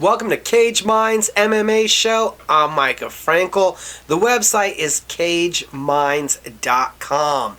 Welcome to Cage Minds MMA Show. I'm Mika Frankl. The website is cageminds.com.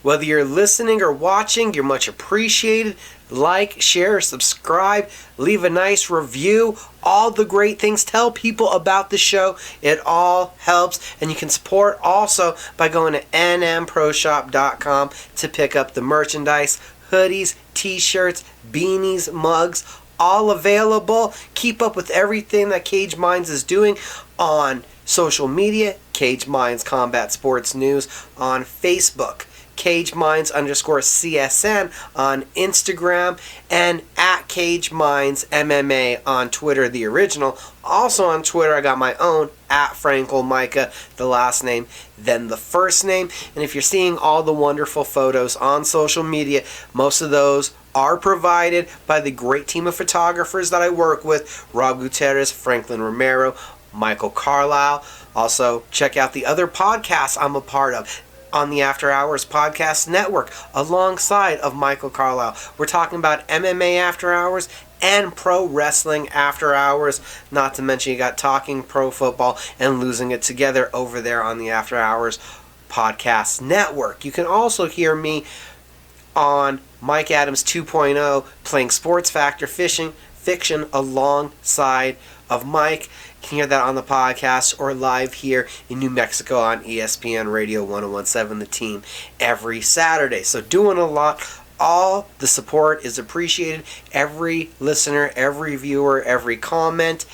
Whether you're listening or watching, you're much appreciated. Like, share, subscribe, leave a nice review. All the great things. Tell people about the show. It all helps. And you can support also by going to nmproshop.com to pick up the merchandise, hoodies, t-shirts, beanies, mugs, all available. Keep up with everything that Cage Minds is doing on social media. Cage Minds Combat Sports News on Facebook. Cage Minds _CSN on Instagram, and at Cage Minds MMA on Twitter, the original. Also on Twitter, I got my own, at Frankl Micah, the last name, then the first name. And if you're seeing all the wonderful photos on social media, most of those are provided by the great team of photographers that I work with, Rob Gutierrez, Franklin Romero, Michael Carlisle. Also, check out the other podcasts I'm a part of on the After Hours Podcast Network alongside of Michael Carlisle. We're talking about MMA After Hours and Pro Wrestling After Hours. Not to mention you got Talking Pro Football and Losing It Together over there on the After Hours Podcast Network. You can also hear me on Mike Adams 2.0 playing Sports Factor Fiction alongside of Mike. You can hear that on the podcast or live here in New Mexico on ESPN Radio 1017 The Team every Saturday. So doing a lot. All the support is appreciated. Every listener, every viewer, every comment.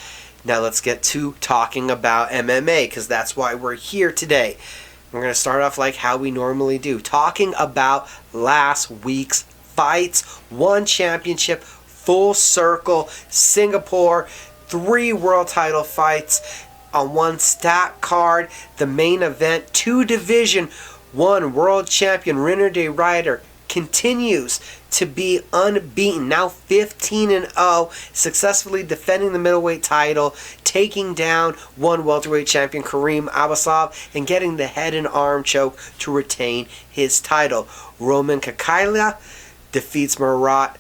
Now let's get to talking about MMA, because that's why we're here today. We're going to start off like how we normally do, talking about last week's fights. One championship, full circle, Singapore, 3 world title fights on one stat card. The main event, 2 Division 1 world champion Rinaldo Ryder continues to be unbeaten, now 15-0, successfully defending the middleweight title, taking down one welterweight champion Kareem Abasov, and getting the head and arm choke to retain his title. Roman Kakayla defeats Murat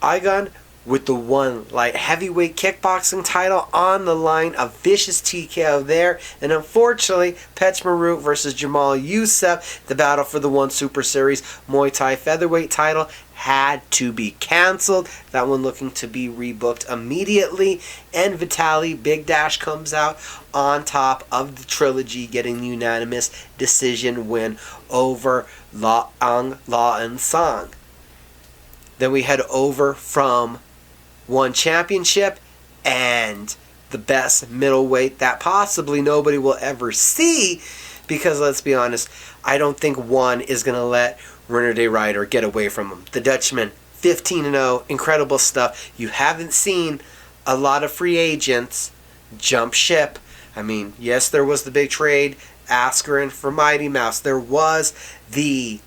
Aygan with the one light heavyweight kickboxing title on the line. A vicious TKO there. And unfortunately, Petchmarut versus Jamal Youssef, the battle for the One Super Series Muay Thai featherweight title, had to be canceled. That one looking to be rebooked immediately. And Vitaly Big Dash comes out on top of the trilogy, getting the unanimous decision win over La and Sang. Then we head over from one championship and the best middleweight that possibly nobody will ever see, because let's be honest, I don't think one is going to let Rinaldo Ryder get away from him. The Dutchman, 15-0, incredible stuff. You haven't seen a lot of free agents jump ship. I mean, yes, there was the big trade, Askren for Mighty Mouse. There was the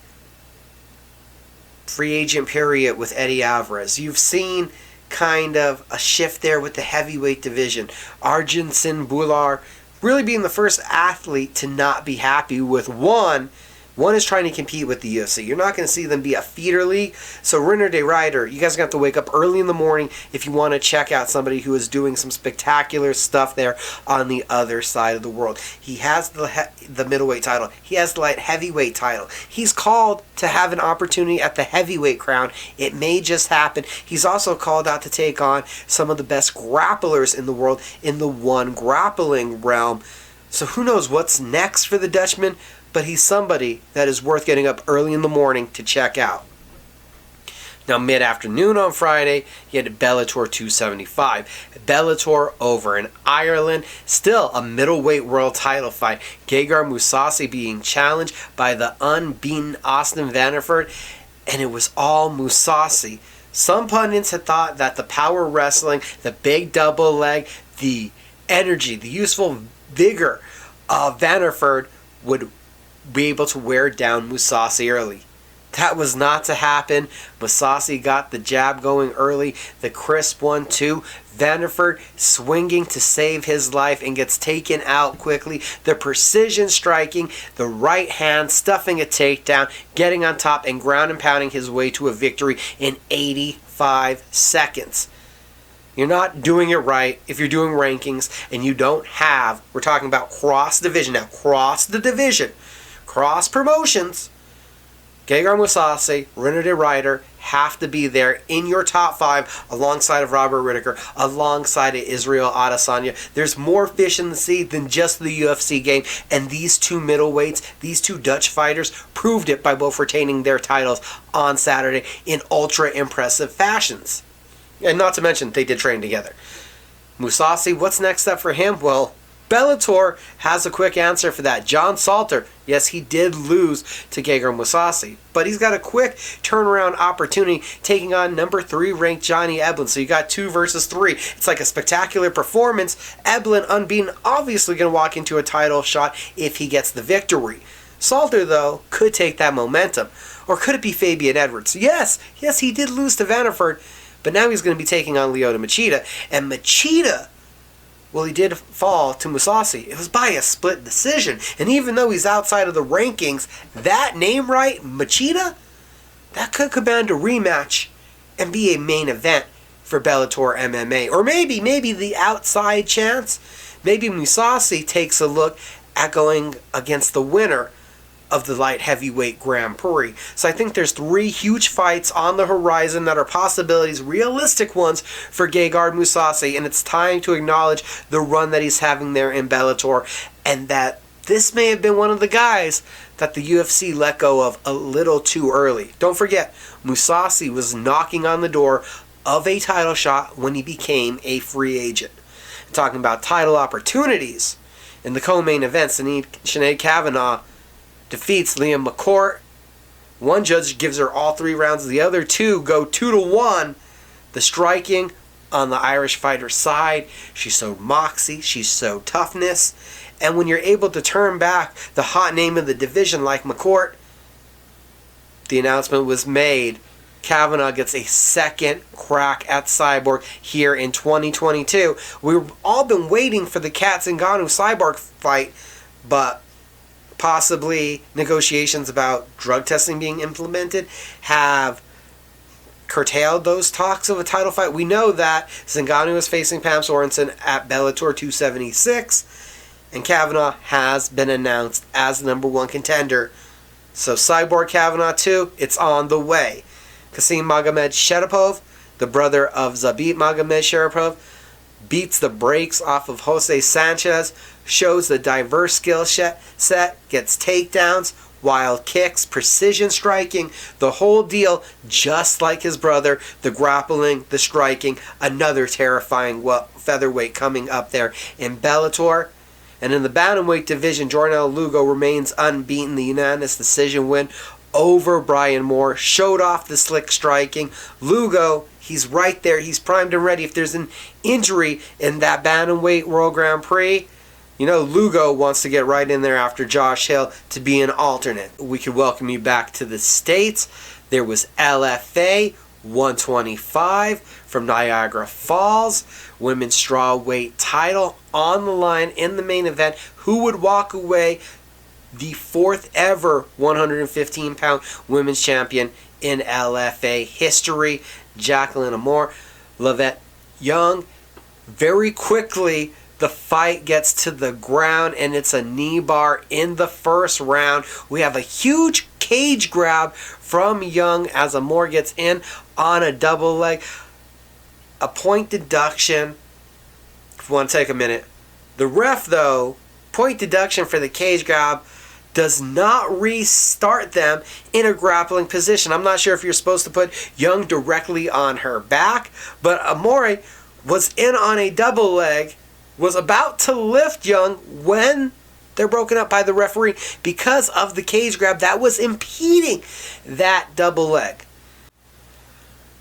free agent period with Eddie Alvarez. You've seen kind of a shift there with the heavyweight division. Arjansin Bular really being the first athlete to not be happy with one. One is trying to compete with the UFC. You're not going to see them be a feeder league. So Rinaldo Ryder, you guys are going to have to wake up early in the morning if you want to check out somebody who is doing some spectacular stuff there on the other side of the world. He has the middleweight title. He has the light heavyweight title. He's called to have an opportunity at the heavyweight crown. It may just happen. He's also called out to take on some of the best grapplers in the world in the one grappling realm. So who knows what's next for the Dutchman? But he's somebody that is worth getting up early in the morning to check out. Now, mid-afternoon on Friday, you had Bellator 275. Bellator over in Ireland. Still a middleweight world title fight. Gegard Mousasi being challenged by the unbeaten Austin Vanderford. And it was all Mousasi. Some pundits had thought that the power wrestling, the big double leg, the energy, the useful vigor of Vanderford would be able to wear down Mousasi early. That was not to happen. Mousasi got the jab going early. The crisp 1-2. Vanderford swinging to save his life and gets taken out quickly. The precision striking, the right hand stuffing a takedown, getting on top and ground and pounding his way to a victory in 85 seconds. You're not doing it right if you're doing rankings and you don't have, we're talking about cross division now, cross the division, cross promotions. Gegard Mousasi, René de Ryder have to be there in your top 5 alongside of Robert Whittaker, alongside of Israel Adesanya. There's more fish in the sea than just the UFC game, and these two middleweights, these two Dutch fighters proved it by both retaining their titles on Saturday in ultra impressive fashions. And not to mention, they did train together. Mousasi, what's next up for him? Well, Bellator has a quick answer for that. John Salter, yes, he did lose to Gegard Mousasi, but he's got a quick turnaround opportunity taking on number 3 ranked Johnny Eblen. So you got 2 versus 3. It's like a spectacular performance. Eblen, unbeaten, obviously going to walk into a title shot if he gets the victory. Salter, though, could take that momentum. Or could it be Fabian Edwards? Yes, he did lose to Vanderford, but now he's going to be taking on Lyoto Machida. And Machida, well, he did fall to Mousasi. It was by a split decision. And even though he's outside of the rankings, that name right, Machida, that could command a rematch and be a main event for Bellator MMA. Or maybe the outside chance, maybe Mousasi takes a look at going against the winner of the light heavyweight Grand Prix. So I think there's 3 huge fights on the horizon that are possibilities, realistic ones for Gegard Mousasi, and it's time to acknowledge the run that he's having there in Bellator, and that this may have been one of the guys that the UFC let go of a little too early. Don't forget, Mousasi was knocking on the door of a title shot when he became a free agent. Talking about title opportunities, in the co-main event, Shinee Kavanaugh defeats Liam Mccourt. One judge gives her all 3 rounds. The other 2 go 2-1. The striking on the Irish fighter's side. She showed moxie. She showed toughness. And when you're able to turn back the hot name of the division like Mccourt, the announcement was made. Kavanaugh gets a second crack at Cyborg here in 2022. We've all been waiting for the Kat Zingano Cyborg fight, but possibly negotiations about drug testing being implemented have curtailed those talks of a title fight. We know that Zingano is facing Pam Sorensen at Bellator 276, and Kavanaugh has been announced as the number 1 contender. So Cyborg Kavanaugh 2, it's on the way. Kasim Magomed Sharipov, the brother of Zabit Magomed Sharipov, beats the brakes off of Jose Sanchez, shows the diverse skill set, gets takedowns, wild kicks, precision striking, the whole deal, just like his brother, the grappling, the striking, another terrifying featherweight coming up there in Bellator. And in the bantamweight division, Jornal Lugo remains unbeaten, the unanimous decision win over Brian Moore, showed off the slick striking. Lugo, he's right there, he's primed and ready. If there's an injury in that bantamweight World Grand Prix, you know, Lugo wants to get right in there after Josh Hill to be an alternate. We could welcome you back to the States. There was LFA 125 from Niagara Falls. Women's strawweight title on the line in the main event. Who would walk away the 4th ever 115-pound women's champion in LFA history? Jacqueline Amore, Lavette Young. Very quickly, the fight gets to the ground, and it's a knee bar in the first round. We have a huge cage grab from Young as Amore gets in on a double leg. A point deduction. If you want to take a minute. The ref, though, point deduction for the cage grab, does not restart them in a grappling position. I'm not sure if you're supposed to put Young directly on her back, but Amore was in on a double leg, was about to lift Young when they're broken up by the referee because of the cage grab that was impeding that double leg.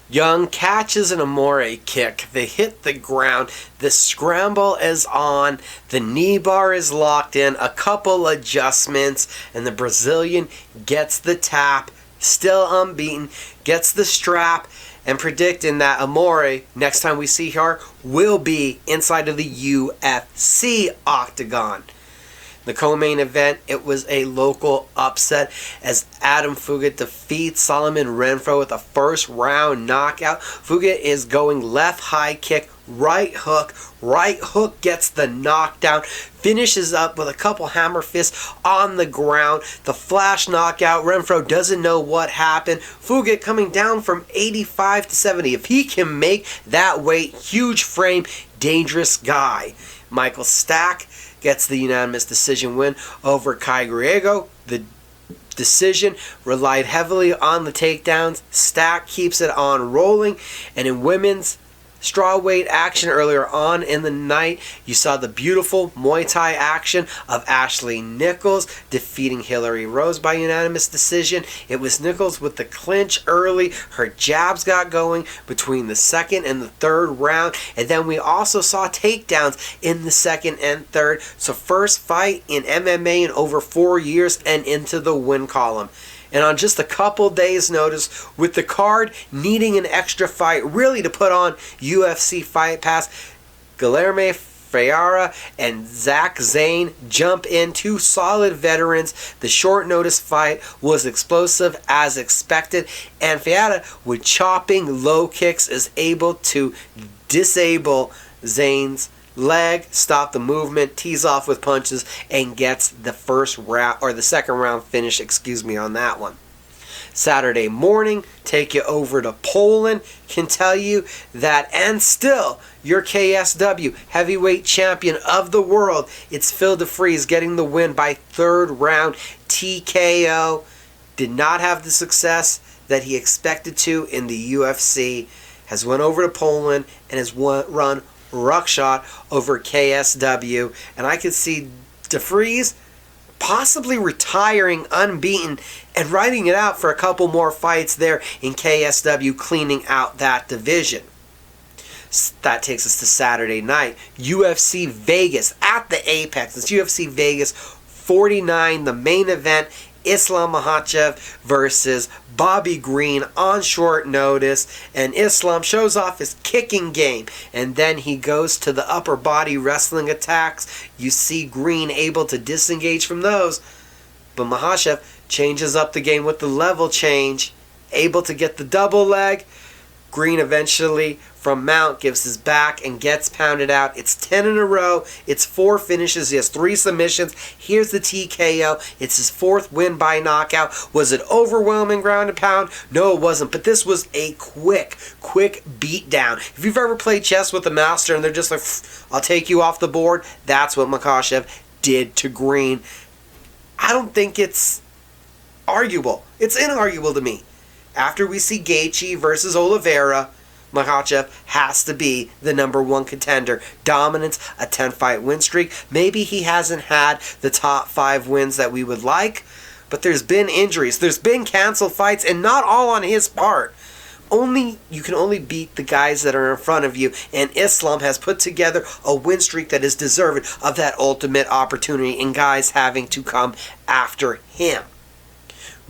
Young catches an Amore kick. They hit the ground. The scramble is on. The knee bar is locked in. A couple adjustments. And the Brazilian gets the tap. Still unbeaten. Gets the strap. And predicting that Amore, next time we see her, will be inside of the UFC octagon. The co-main event, it was a local upset as Adam Fugat defeats Solomon Renfro with a first round knockout. Fugat is going left high kick right hook gets the knockdown, finishes up with a couple hammer fists on the ground. The flash knockout. Renfro doesn't know what happened. Fugit coming down from 85 to 70. If he can make that weight, huge frame, dangerous guy. Michael Stack gets the unanimous decision win over Kai Griego. The decision relied heavily on the takedowns. Stack keeps it on rolling. And in women's strawweight action earlier on in the night, you saw the beautiful Muay Thai action of Ashley Nichols defeating Hillary Rose by unanimous decision. It was Nichols with the clinch early. Her jabs got going between the second and the third round, and then we also saw takedowns in the second and third. So first fight in MMA in over 4 years and into the win column. And on just a couple days' notice, with the card needing an extra fight really to put on UFC Fight Pass, Guilherme Ferreira and Zach Zane jump in, two solid veterans. The short notice fight was explosive as expected, and Ferreira, with chopping low kicks, is able to disable Zane's leg, stop the movement, tees off with punches, and gets the first round, or the second round finish, on that one. Saturday morning, take you over to Poland. Can tell you that, and still, your KSW heavyweight champion of the world, it's Phil DeFries getting the win by third round TKO. Did not have the success that he expected to in the UFC. Has went over to Poland and has run ruckshot over KSW, and I could see DeFries possibly retiring unbeaten and riding it out for a couple more fights there in KSW, cleaning out that division. That takes us to Saturday night, UFC Vegas at the Apex. It's UFC Vegas 49, the main event. Islam Makhachev versus Bobby Green on short notice, and Islam shows off his kicking game, and then he goes to the upper body wrestling attacks. You see Green able to disengage from those, but Makhachev changes up the game with the level change, able to get the double leg. Green eventually from mount gives his back and gets pounded out. It's 10 in a row. It's 4 finishes. He has 3 submissions. Here's the TKO. It's his 4th win by knockout. Was it overwhelming ground and pound? No, it wasn't. But this was a quick beat down. If you've ever played chess with a master and they're just like, I'll take you off the board, that's what Makhachev did to Green. I don't think it's arguable. It's inarguable to me. After we see Gaethje versus Oliveira, Makhachev has to be the number 1 contender. Dominance, a 10-fight win streak. Maybe he hasn't had the top 5 wins that we would like, but there's been injuries. There's been canceled fights, and not all on his part. You can only beat the guys that are in front of you, and Islam has put together a win streak that is deserving of that ultimate opportunity and guys having to come after him.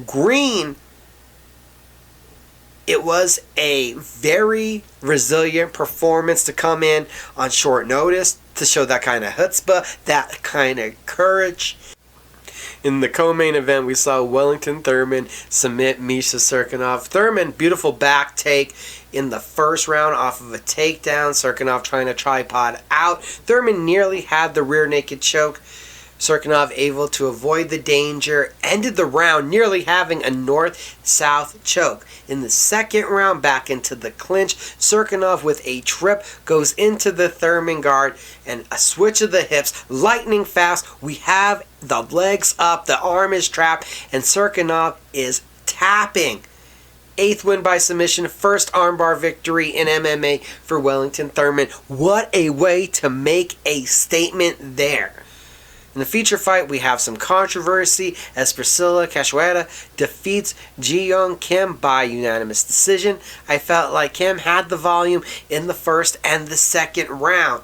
Green, it was a very resilient performance to come in on short notice, to show that kind of chutzpah, that kind of courage. In the co-main event, we saw Wellington Thurman submit Misha Cirkunov. Thurman, beautiful back take in the first round off of a takedown. Cirkunov trying to tripod out. Thurman nearly had the rear naked choke. Cirkunov able to avoid the danger, ended the round nearly having a north-south choke. In the second round, back into the clinch, Cirkunov with a trip goes into the Thurman guard and a switch of the hips, lightning fast. We have the legs up, the arm is trapped, and Cirkunov is tapping. 8th win by submission, first armbar victory in MMA for Wellington Thurman. What a way to make a statement there. In the feature fight, we have some controversy as Priscilla Casuada defeats Ji-Young Kim by unanimous decision. I felt like Kim had the volume in the first and the second round.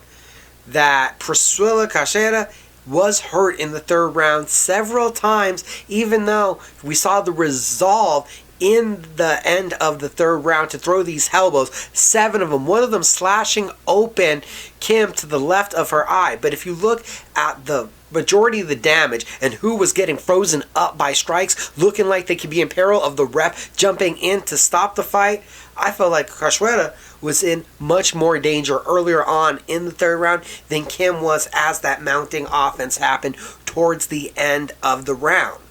That Priscilla Casuada was hurt in the third round several times, even though we saw the resolve in the end of the third round to throw these elbows, 7 of them, one of them slashing open Kim to the left of her eye. But if you look at the majority of the damage and who was getting frozen up by strikes, looking like they could be in peril of the ref jumping in to stop the fight, I felt like Casuada was in much more danger earlier on in the third round than Kim was as that mounting offense happened towards the end of the round.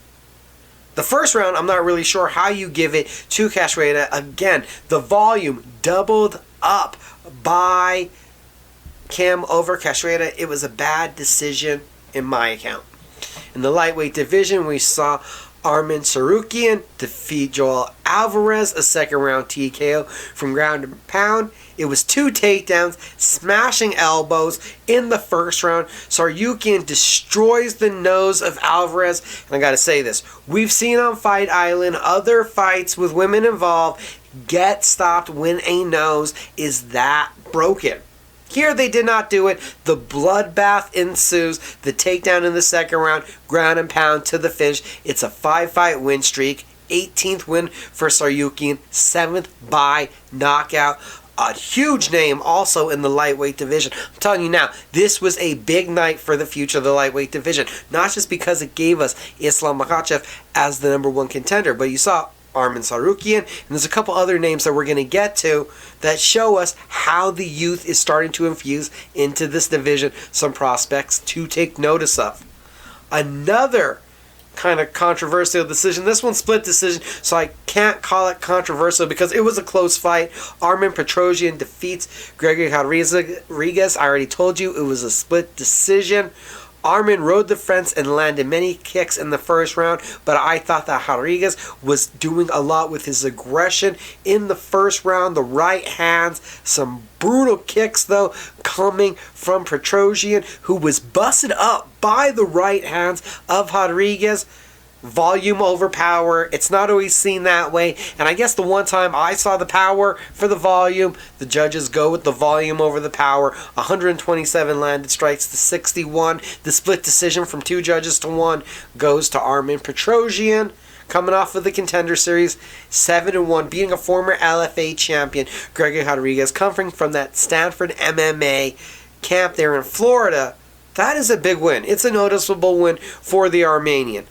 The first round, I'm not really sure how you give it to Casuada. Again, the volume doubled up by Kim over Casuada. It was a bad decision in my account. In the lightweight division, we saw Armin Tsarukyan defeat Joel Alvarez, a second round TKO from ground and pound. It was 2 takedowns, smashing elbows in the first round. Tsarukyan destroys the nose of Alvarez. And I gotta say this, we've seen on Fight Island other fights with women involved get stopped when a nose is that broken. Here they did not do it. The bloodbath ensues. The takedown in the second round, ground and pound to the finish. It's a 5-fight win streak. 18th win for Tsarukyan, 7th by knockout. A huge name also in the lightweight division. I'm telling you now, this was a big night for the future of the lightweight division. Not just because it gave us Islam Makhachev as the #1 contender, but you saw Armin Tsarukyan, and there's a couple other names that we're going to get to that show us how the youth is starting to infuse into this division. Some prospects to take notice of. Another kind of controversial decision. This one's split decision, so I can't call it controversial because it was a close fight. Armin Petrosian defeats Gregory Carriza. I already told you it was a split decision. Armin rode the fence and landed many kicks in the first round, but I thought that Carriza was doing a lot with his aggression in the first round. The right hands, some brutal kicks though coming from Petrosian, who was busted up by the right hands of Carriza. Volume over power. It's not always seen that way. And I guess the one time I saw the power for the volume, the judges go with the volume over the power. 127 landed strikes to 61. The split decision from 2 judges to 1 goes to Armin Petrosian. Coming off of the Contender Series, 7-1, beating a former LFA champion, Gregory Carriza, coming from that Stanford MMA camp there in Florida. That is a big win. It's a noticeable win for the Armenian.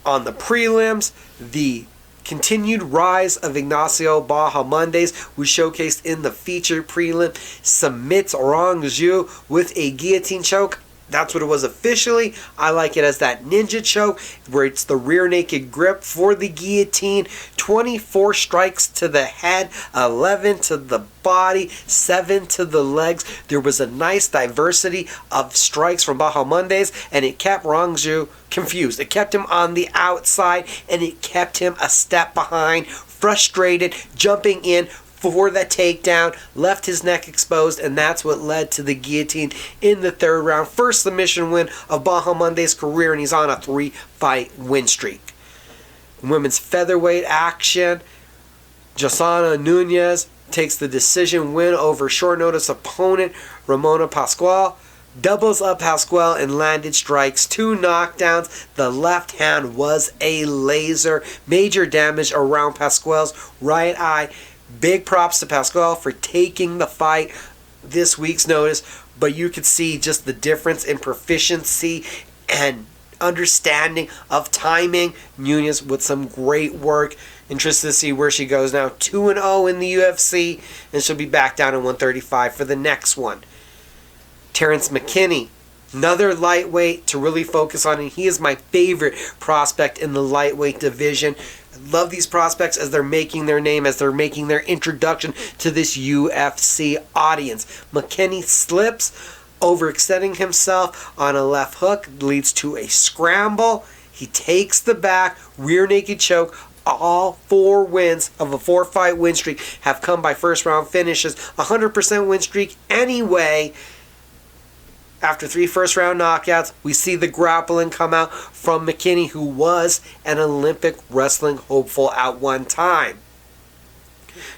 On the prelims, the continued rise of Ignacio Bahamondes was showcased in the featured prelim. Submits Rong Zhu with a guillotine choke. That's what it was officially. I like it as that ninja choke, where it's the rear naked grip for the guillotine. 24 strikes to the head, 11 to the body, 7 to the legs. There was a nice diversity of strikes from Bahamondes, and it kept Rongzhu confused. It kept him on the outside, and it kept him a step behind, frustrated, jumping in for that takedown, left his neck exposed, and that's what led to the guillotine in the third round. First submission win of Bahamondes' career, and he's on a 3-fight win streak. In women's featherweight action, Josana Nunez takes the decision win over short notice opponent Ramona Pascual. Doubles up Pascual and landed strikes, 2 knockdowns. The left hand was a laser. Major damage around Pascual's right eye. Big props to Pascual for taking the fight this week's notice, but you could see just the difference in proficiency and understanding of timing. Nunez with some great work. Interested to see where she goes now. 2-0 in the UFC, and she'll be back down in 135 for the next one. Terence Mckinney, another lightweight to really focus on, and he is my favorite prospect in the lightweight division. I love these prospects as they're making their name, as they're making their introduction to this UFC audience. McKinney slips, overextending himself on a left hook, leads to a scramble. He takes the back, rear naked choke. All 4 wins of a 4-fight win streak have come by first round finishes. 100% win streak anyway. After 3 first-round knockouts, we see the grappling come out from McKinney, who was an Olympic wrestling hopeful at one time.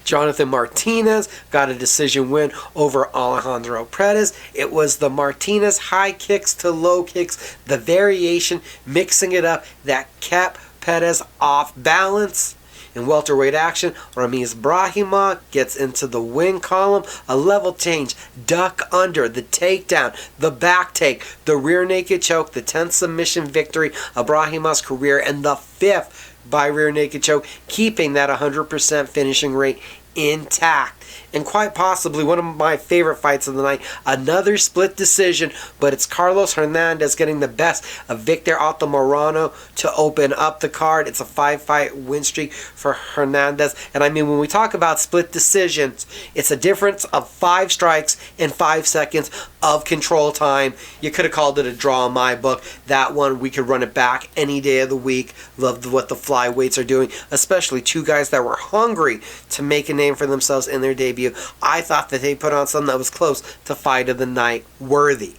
Jonathan Martinez got a decision win over Alejandro Perez. It was the Martinez high kicks to low kicks, the variation, mixing it up, that kept Perez off balance. In welterweight action, Ramiz Brahimov gets into the win column. A level change, duck under, the takedown, the back take, the rear naked choke, the 10th submission victory of Brahimov's career, and the 5th by rear naked choke, keeping that 100% finishing rate intact. And quite possibly one of my favorite fights of the night, another split decision, but it's Carlos Hernandez getting the best of Victor Altamirano to open up the card. It's a 5-fight win streak for Hernandez. And I mean, when we talk about split decisions, it's a difference of 5 strikes and 5 seconds of control time. You could have called it a draw in my book. That one, we could run it back any day of the week. Love what the flyweights are doing, especially 2 guys that were hungry to make a name for themselves in their debut. I thought that they put on something that was close to fight of the night worthy.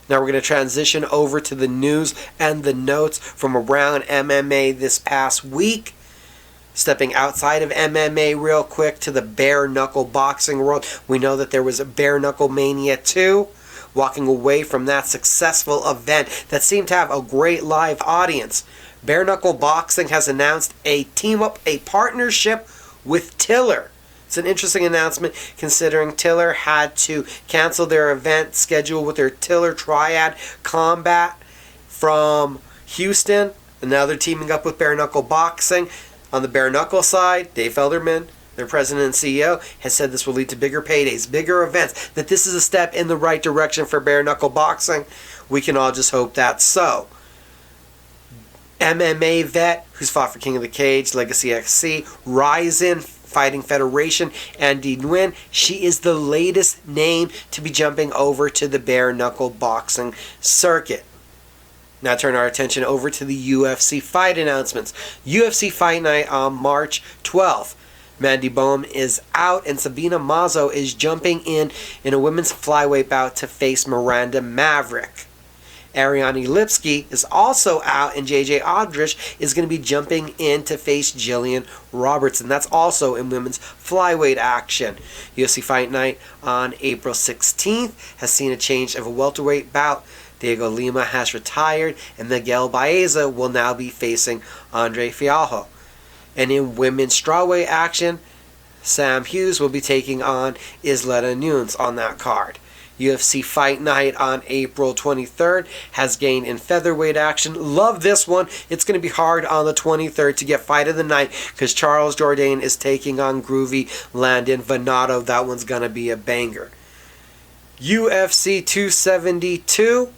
Now we're going to transition over to the news and the notes from around MMA this past week. Stepping outside of MMA real quick to the bare knuckle boxing world. We know that there was a Bare Knuckle Mania 2. Walking away from that successful event that seemed to have a great live audience, Bare Knuckle Boxing has announced a team-up, a partnership with Tiller. It's an interesting announcement considering Tiller had to cancel their event schedule with their Tiller Triad Combat from Houston. And now they're teaming up with Bare Knuckle Boxing. On the Bare Knuckle side, Dave Felderman, their president and CEO, has said this will lead to bigger paydays, bigger events, that this is a step in the right direction for Bare Knuckle Boxing. We can all just hope that's so. MMA vet who's fought for King of the Cage, Legacy XC, Ryzen Fighting Federation, Andy Nguyen. She is the latest name to be jumping over to the Bare Knuckle Boxing circuit. Now turn our attention over to the UFC fight announcements. UFC Fight Night on March 12th. Mandy Bohm is out and Sabina Mazo is jumping in a women's flyweight bout to face Miranda Maverick. Ariane Lipsky is also out, and JJ Aldrich is going to be jumping in to face Jillian Robertson. That's also in women's flyweight action. UFC Fight Night on April 16th has seen a change of a welterweight bout. Diego Lima has retired, and Miguel Baeza will now be facing Andre Fialho. And in women's strawweight action, Sam Hughes will be taking on Isleta Nunes on that card. UFC Fight Night on April 23rd has gained in featherweight action. Love this one. It's going to be hard on the 23rd to get fight of the night because Charles Jourdain is taking on Groovy Landon Venado. That one's going to be a banger. UFC 272,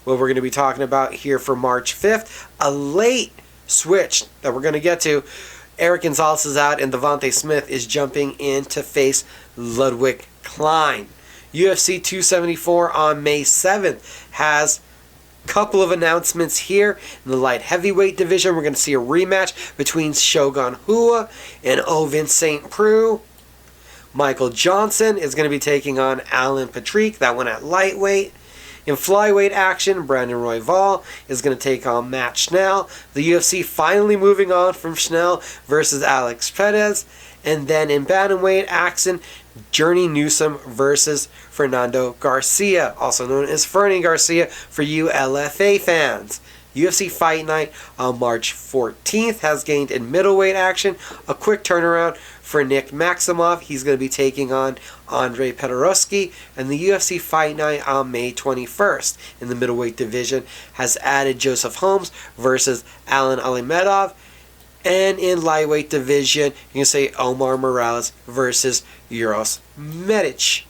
what we're going to be talking about here for March 5th, a late switch that we're going to get to. Eric Gonzalez is out and Devontae Smith is jumping in to face Ludwig Klein. UFC 274 on May 7th has a couple of announcements here. In the light heavyweight division, we're going to see a rematch between Shogun Rua and Ovin St. Preux. Michael Johnson is going to be taking on Alan Patrick, that one at lightweight. In flyweight action, Brandon Royval is going to take on Matt Schnell. The UFC finally moving on from Schnell versus Alex Perez. And then in bantamweight action, Journey Newsom versus Fernando Garcia, also known as Fernie Garcia for you LFA fans. UFC Fight Night on March 14th has gained in middleweight action. A quick turnaround for Nick Maximov. He's going to be taking on Andre Petrosian. And the UFC Fight Night on May 21st in the middleweight division has added Joseph Holmes versus Alan Alimedov. And in lightweight division, you can say Omar Morales versus Uros Medic.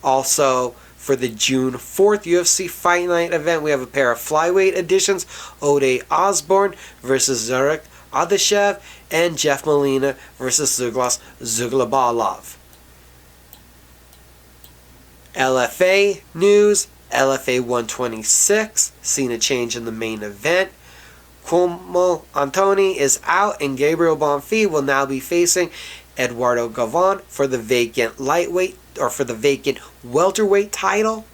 Also, for the June 4th UFC Fight Night event, we have a pair of flyweight editions. Ode Osborne versus Zarek Adeshev, and Jeff Molina versus Zuglas Zuglabalov. LFA news, LFA 126, seen a change in the main event. Cuomo Antoni is out, and Gabriel Bonfils will now be facing Eduardo Gavon for the vacant lightweight, or for the vacant welterweight title.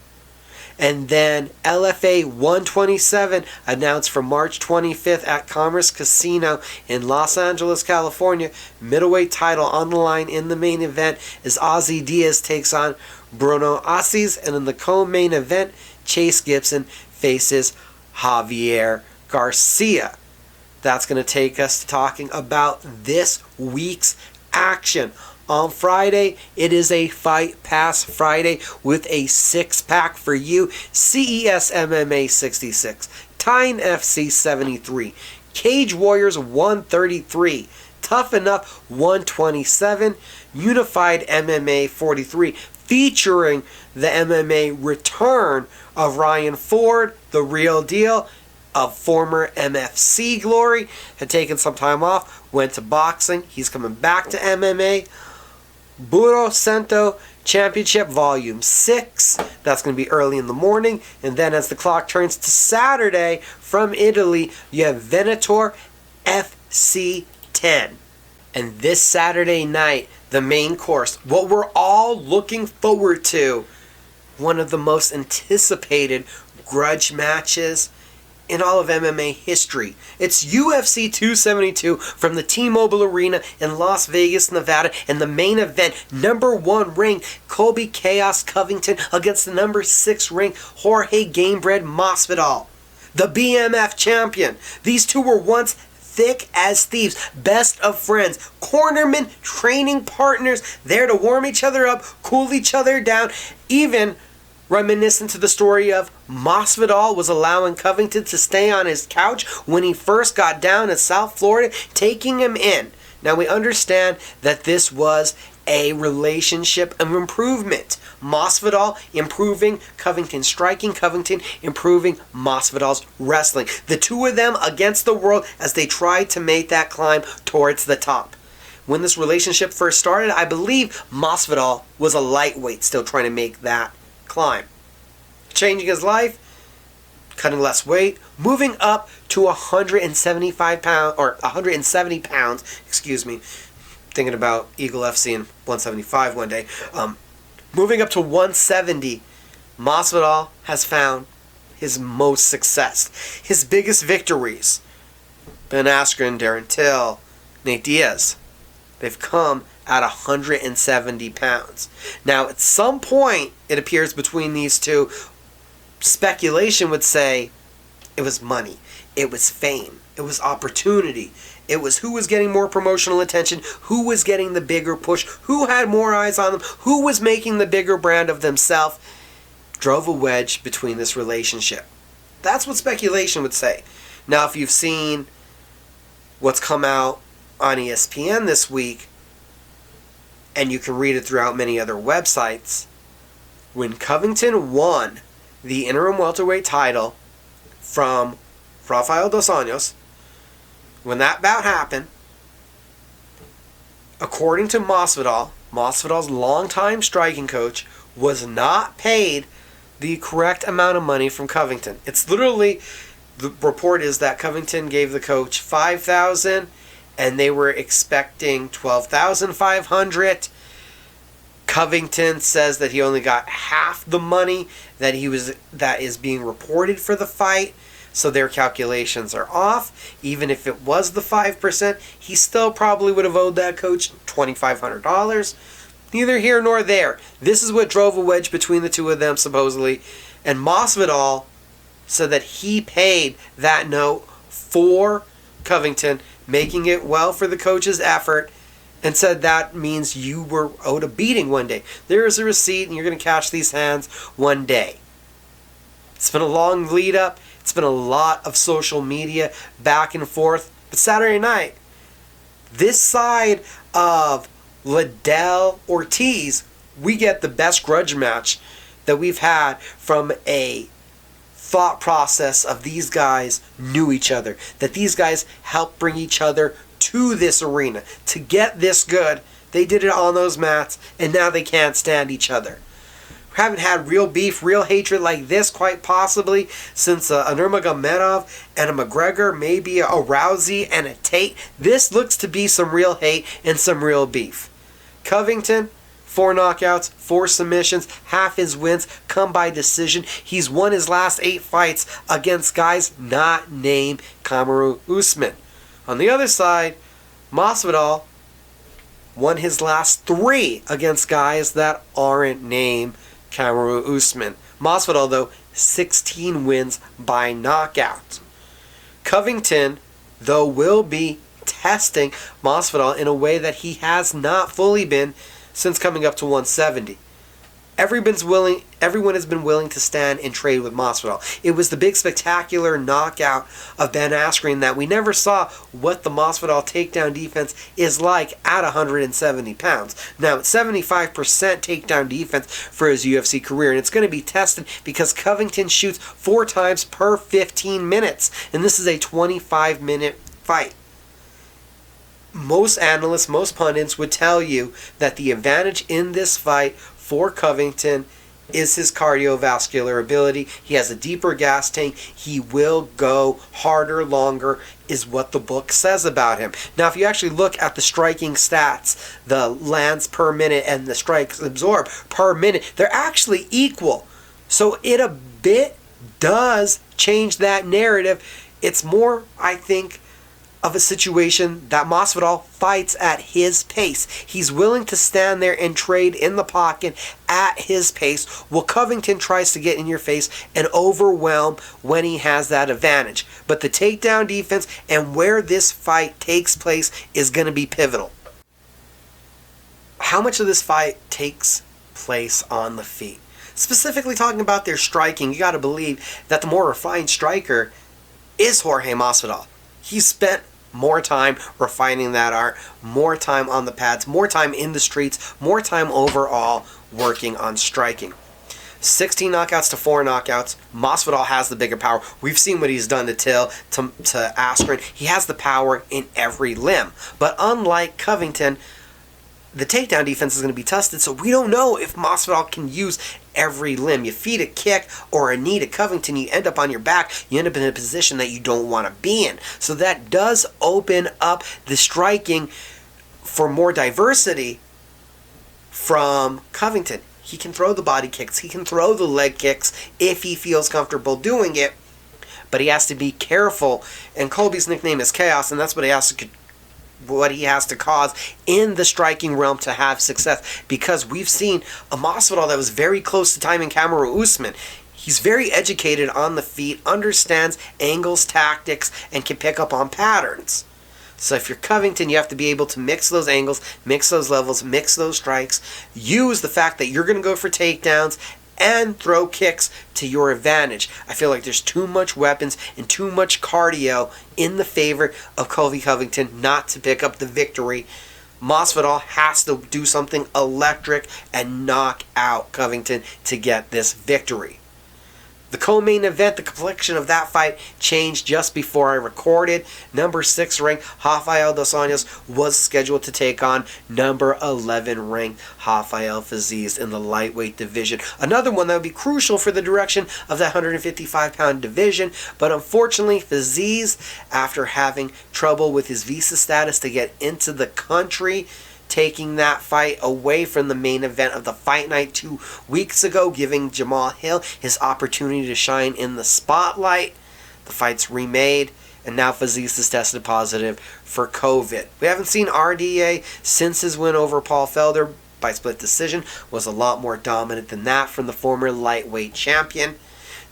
And then LFA 127 announced for March 25th at Commerce Casino in Los Angeles, California. Middleweight title on the line in the main event as Ozzy Diaz takes on Bruno Assis. And in the co-main event, Chase Gibson faces Javier Garcia. That's going to take us to talking about this week's action. On Friday, it is a Fight Pass Friday with a 6-pack for you. CES MMA 66, Tyne FC 73, Cage Warriors 133, Tough Enough 127, Unified MMA 43, featuring the MMA return of Ryan Ford, the real deal, of former MFC glory, had taken some time off, went to boxing. He's coming back to MMA. Burro Cento Championship Volume 6. That's going to be early in the morning. And then as the clock turns to Saturday, from Italy, you have Venator FC 10. And this Saturday night, the main course, what we're all looking forward to, one of the most anticipated grudge matches in all of MMA history. It's UFC 272 from the T-Mobile Arena in Las Vegas, Nevada, and the main event, number 1 ranked Colby Chaos Covington against the number 6 ranked Jorge Gamebred Masvidal, the BMF champion. These two were once thick as thieves, best of friends, cornermen, training partners, there to warm each other up, cool each other down, even reminiscent to the story of Masvidal was allowing Covington to stay on his couch when he first got down in South Florida, taking him in. Now we understand that this was a relationship of improvement. Masvidal improving, Covington striking, Covington improving Masvidal's wrestling. The two of them against the world as they tried to make that climb towards the top. When this relationship first started, I believe Masvidal was a lightweight still trying to make that climb. Changing his life, cutting less weight, moving up to 175 pounds, or 170 pounds, excuse me, thinking about Eagle FC and 175 one day, moving up to 170, Masvidal has found his most success. His biggest victories, Ben Askren, Darren Till, Nate Diaz, they've come at 170 pounds. Now, at some point, it appears between these two, speculation would say it was money, it was fame, it was opportunity, it was who was getting more promotional attention, who was getting the bigger push, who had more eyes on them, who was making the bigger brand of themselves, drove a wedge between this relationship. That's what speculation would say. Now, if you've seen what's come out on ESPN this week, and you can read it throughout many other websites, when Covington won the interim welterweight title from Rafael Dos Anjos, when that bout happened, according to Masvidal, Masvidal's longtime striking coach was not paid the correct amount of money from Covington. It's literally, the report is that Covington gave the coach $5,000 and they were expecting $12,500. Covington says that he only got half the money that is being reported for the fight, so their calculations are off. Even if it was the 5%, he still probably would have owed that coach $2,500. Neither here nor there. This is what drove a wedge between the two of them, supposedly. And Masvidal said that he paid that note for Covington, making it well for the coach's effort, and said that means you were owed a beating one day. There is a receipt, and you're going to cash these hands one day. It's been a long lead up. It's been a lot of social media back and forth. But Saturday night, this side of Liddell Ortiz, we get the best grudge match that we've had from a thought process of these guys knew each other, that these guys helped bring each other to this arena to get this good. They did it on those mats, and now they can't stand each other. We haven't had real beef, real hatred like this quite possibly since a Nurmagomedov and a McGregor, maybe a Rousey and a Tate. This looks to be some real hate and some real beef. Covington, 4 knockouts, 4 submissions, half his wins come by decision. He's won his last 8 fights against guys not named Kamaru Usman. On the other side, Masvidal won his last 3 against guys that aren't named Kamaru Usman. Masvidal, though, 16 wins by knockout. Covington though, will be testing Masvidal in a way that he has not fully been since coming up to 170. Everyone has been willing to stand and trade with Masvidal. It was the big spectacular knockout of Ben Askren that we never saw what the Masvidal takedown defense is like at 170 pounds. Now, it's 75% takedown defense for his UFC career, and it's going to be tested because Covington shoots 4 times per 15 minutes, and this is a 25-minute fight. Most analysts, most pundits would tell you that the advantage in this fight for Covington is his cardiovascular ability. He has a deeper gas tank. He will go harder, longer, is what the book says about him. Now, if you actually look at the striking stats, the lands per minute and the strikes absorbed per minute, they're actually equal. So it a bit does change that narrative. It's more, I think, of a situation that Masvidal fights at his pace. He's willing to stand there and trade in the pocket at his pace, while Covington tries to get in your face and overwhelm when he has that advantage. But the takedown defense and where this fight takes place is going to be pivotal. How much of this fight takes place on the feet? Specifically talking about their striking, you got to believe that the more refined striker is Jorge Masvidal. He spent more time refining that art, more time on the pads, more time in the streets, more time overall working on striking. 16 knockouts to 4 knockouts. Masvidal has the bigger power. We've seen what he's done to Till, to Askren. He has the power in every limb. But unlike Covington, the takedown defense is going to be tested, so we don't know if Masvidal can use every limb. You feed a kick or a knee to Covington, you end up on your back. You end up in a position that you don't want to be in. So that does open up the striking for more diversity from Covington. He can throw the body kicks. He can throw the leg kicks if he feels comfortable doing it. But he has to be careful. And Colby's nickname is Chaos, and that's what he has to cause in the striking realm to have success, because we've seen a Masvidal that was very close to timing Kamaru Usman. He's very educated on the feet, understands angles, tactics, and can pick up on patterns. So if you're Covington, you have to be able to mix those angles, mix those levels, mix those strikes, use the fact that you're going to go for takedowns, and throw kicks to your advantage. I feel like there's too much weapons and too much cardio in the favor of Colby Covington not to pick up the victory. Masvidal has to do something electric and knock out Covington to get this victory. The co-main event, the complexion of that fight changed just before I recorded. Number 6 ranked Rafael dos Anjos was scheduled to take on number 11 ranked Rafael Fiziev in the lightweight division. Another one that would be crucial for the direction of the 155-pound division. But unfortunately, Fiziev, after having trouble with his visa status to get into the country, taking that fight away from the main event of the fight night 2 weeks ago, giving Jamal Hill his opportunity to shine in the spotlight. The fight's remade, and now Fiziev is tested positive for COVID. We haven't seen RDA since his win over Paul Felder by split decision. Was a lot more dominant than that from the former lightweight champion.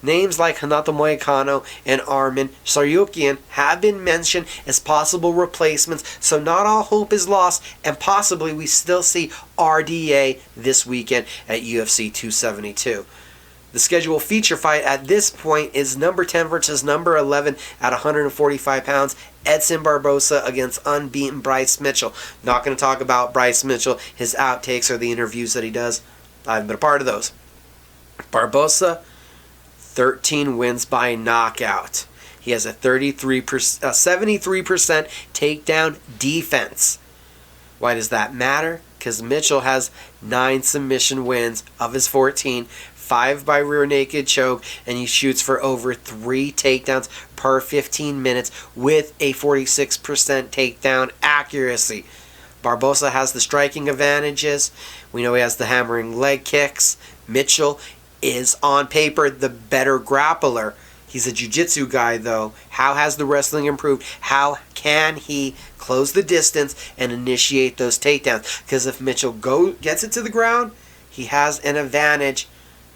Names like Renato Moicano and Armin Tsarukyan have been mentioned as possible replacements, so not all hope is lost, and possibly we still see RDA this weekend at UFC 272. The scheduled feature fight at this point is number 10 versus number 11 at 145 pounds. Edson Barbosa against unbeaten Bryce Mitchell. Not going to talk about Bryce Mitchell, his outtakes or the interviews that he does. I haven't been a part of those. Barbosa, 13 wins by knockout. He has a 73%, 73% takedown defense. Why does that matter? Because Mitchell has 9 submission wins of his 14, 5 by rear naked choke, and he shoots for over 3 takedowns per 15 minutes with a 46% takedown accuracy. Barbosa has the striking advantages. We know he has the hammering leg kicks. Mitchell is on paper the better grappler. He's a jiu-jitsu guy though. How has the wrestling improved? How can he close the distance and initiate those takedowns? Because if Mitchell gets it to the ground, he has an advantage,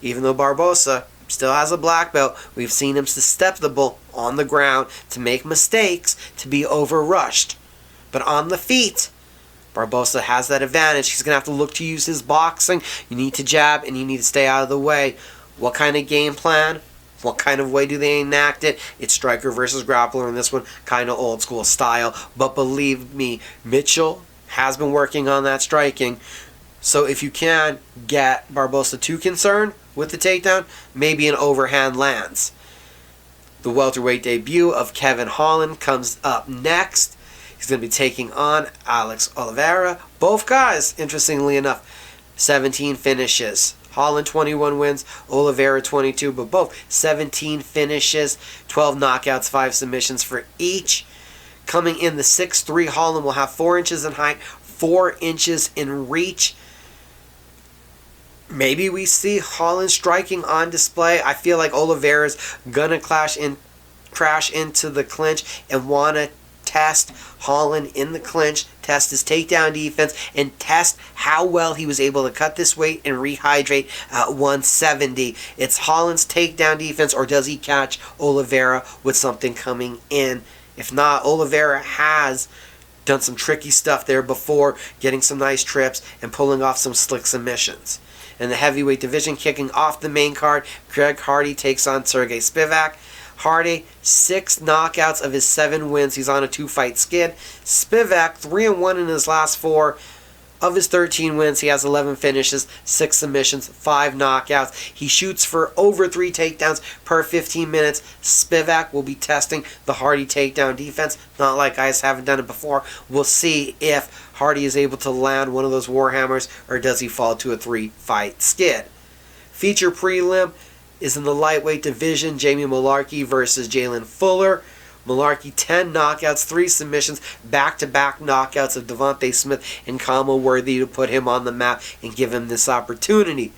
even though Barbosa still has a black belt. We've seen him susceptible on the ground to make mistakes, to be overrushed. But on the feet, Barbosa has that advantage. He's going to have to look to use his boxing. You need to jab and you need to stay out of the way. What kind of game plan? What kind of way do they enact it? It's striker versus grappler in this one, kind of old school style. But believe me, Mitchell has been working on that striking. So if you can get Barbosa too concerned with the takedown, maybe an overhand lands. The welterweight debut of Kevin Holland comes up next. He's going to be taking on Alex Oliveira. Both guys, interestingly enough, 17 finishes. Holland 21 wins, Oliveira 22, but both 17 finishes, 12 knockouts, 5 submissions for each. Coming in the 6'3", Holland will have 4 inches in height, 4 inches in reach. Maybe we see Holland striking on display. I feel like Oliveira's gonna crash into the clinch and wanna test Holland in the clinch, test his takedown defense, and test how well he was able to cut this weight and rehydrate at 170. It's Holland's takedown defense, or does he catch Oliveira with something coming in? If not, Oliveira has done some tricky stuff there before, getting some nice trips and pulling off some slick submissions. In the heavyweight division, kicking off the main card, Greg Hardy takes on Sergey Spivak. Hardy, 6 knockouts of his 7 wins. He's on a 2-fight skid. Spivak, 3-1 in his last 4. Of his 13 wins, he has 11 finishes, 6 submissions, 5 knockouts. He shoots for over 3 takedowns per 15 minutes. Spivak will be testing the Hardy takedown defense. Not like guys haven't done it before. We'll see if Hardy is able to land one of those Warhammers, or does he fall to a 3-fight skid. Feature prelim is in the lightweight division. Jamie Mullarkey versus Jalen Fuller. Mullarkey, 10 knockouts, 3 submissions, back-to-back knockouts of Devontae Smith and Kama, worthy to put him on the map and give him this opportunity.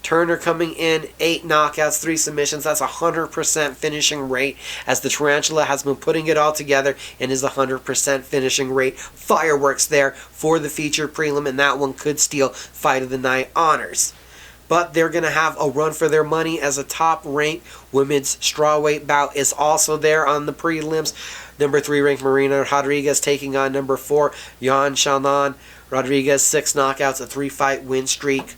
Turner coming in, 8 knockouts, 3 submissions. That's 100% finishing rate, as the Tarantula has been putting it all together and is 100% finishing rate. Fireworks there for the featured prelim, and that one could steal Fight of the Night honors. But they're going to have a run for their money, as a top-ranked women's strawweight bout is also there on the prelims. Number 3 ranked Marina Rodriguez taking on number 4 Yong Shannon. Rodriguez, 6 knockouts, a 3-fight win streak.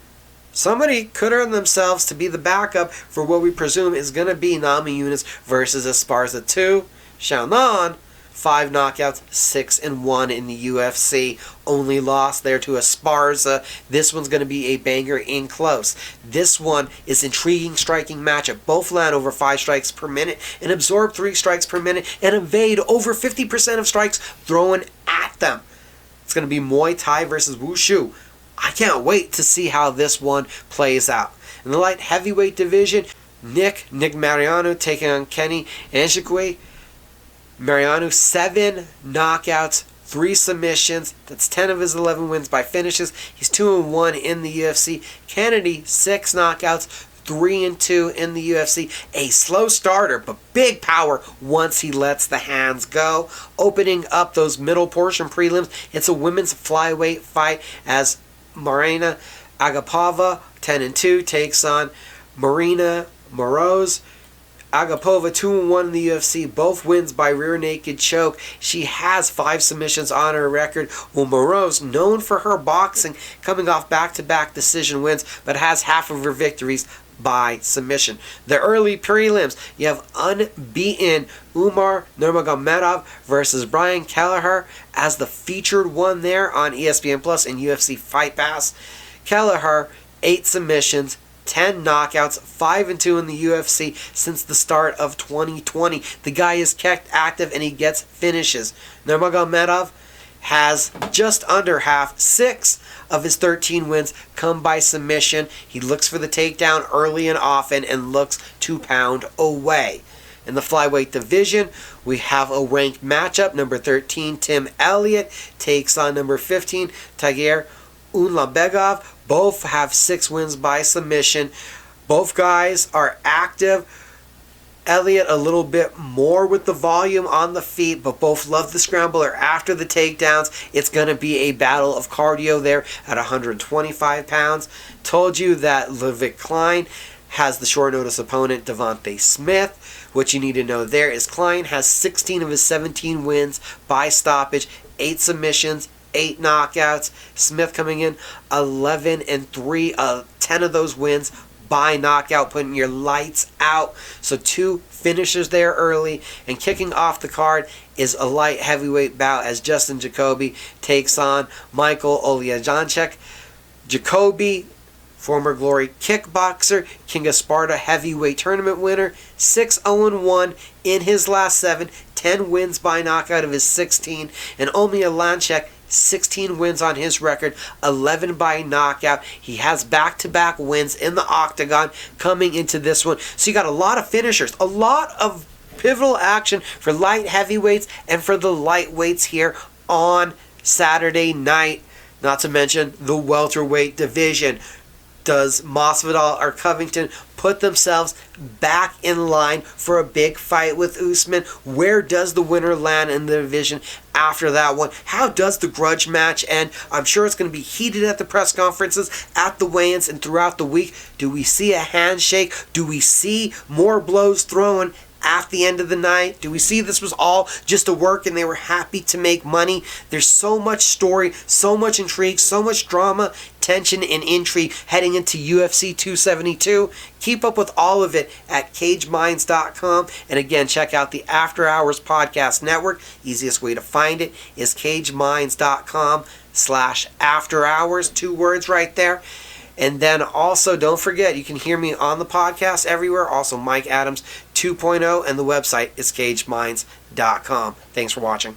Somebody could earn themselves to be the backup for what we presume is going to be Nami Yunus versus Esparza 2. Shannon, 5 knockouts, 6-1 in the UFC. Only loss there to Esparza. This one's going to be a banger in close. This one is intriguing striking matchup. Both land over 5 strikes per minute and absorb 3 strikes per minute and evade over 50% of strikes thrown at them. It's going to be Muay Thai versus Wushu. I can't wait to see how this one plays out. In the light heavyweight division, Nick Mariano taking on Kenny Nzechukwu. Mariano, 7 knockouts, 3 submissions. That's 10 of his 11 wins by finishes. He's 2-1 in the UFC. Kennedy, 6 knockouts, 3-2 in the UFC. A slow starter, but big power once he lets the hands go. Opening up those middle portion prelims, it's a women's flyweight fight, as Marina Agapova, 10-2, takes on Marina Moroz. Agapova, 2-1 in the UFC, both wins by rear naked choke. She has 5 submissions on her record, while Moroz, known for her boxing, coming off back-to-back decision wins, but has half of her victories by submission. The early prelims, you have unbeaten Umar Nurmagomedov versus Brian Kelleher as the featured one there on ESPN Plus and UFC Fight Pass. Kelleher, 8 submissions, 10 knockouts, 5-2 in the UFC since the start of 2020. The guy is kept active and he gets finishes. Nurmagomedov has just under half, 6 of his 13 wins come by submission. He looks for the takedown early and often and looks to pound away. In the flyweight division, we have a ranked matchup. Number 13, Tim Elliott, takes on number 15, Tager Begov. Both have 6 wins by submission. Both guys are active. Elliott a little bit more with the volume on the feet, but both love the scrambler after the takedowns. It's going to be a battle of cardio there at 125 pounds. Told you that Ludwig Klein has the short notice opponent Devontae Smith. What you need to know there is Klein has 16 of his 17 wins by stoppage, 8 submissions, 8 knockouts. Smith coming in 11-3, 10 of those wins by knockout, putting your lights out. So 2 finishers there early. And kicking off the card is a light heavyweight bout as Justin Jacoby takes on Michael Oliejanczyk. Jacoby, former Glory kickboxer, King of Sparta heavyweight tournament winner, 6-0-1 in his last 7, 10 wins by knockout of his 16. And Oliejanczyk, 16 wins on his record, 11 by knockout. He has back-to-back wins in the octagon coming into this one. So you got a lot of finishers, a lot of pivotal action for light heavyweights and for the lightweights here on Saturday night. Not to mention the welterweight division. Does Masvidal or Covington put themselves back in line for a big fight with Usman? Where does the winner land in the division after that one? How does the grudge match end? I'm sure it's going to be heated at the press conferences, at the weigh-ins, and throughout the week. Do we see a handshake? Do we see more blows thrown at the end of the night? Do we see this was all just a work and they were happy to make money? There's so much story, so much intrigue, so much drama, tension, and intrigue heading into UFC 272. Keep up with all of it at cageminds.com. And again, check out the After Hours Podcast Network. Easiest way to find it is cageminds.com/after hours. 2 words right there. And then also, don't forget, you can hear me on the podcast everywhere. Also, Mike Adams 2.0, and the website is cageminds.com. Thanks for watching.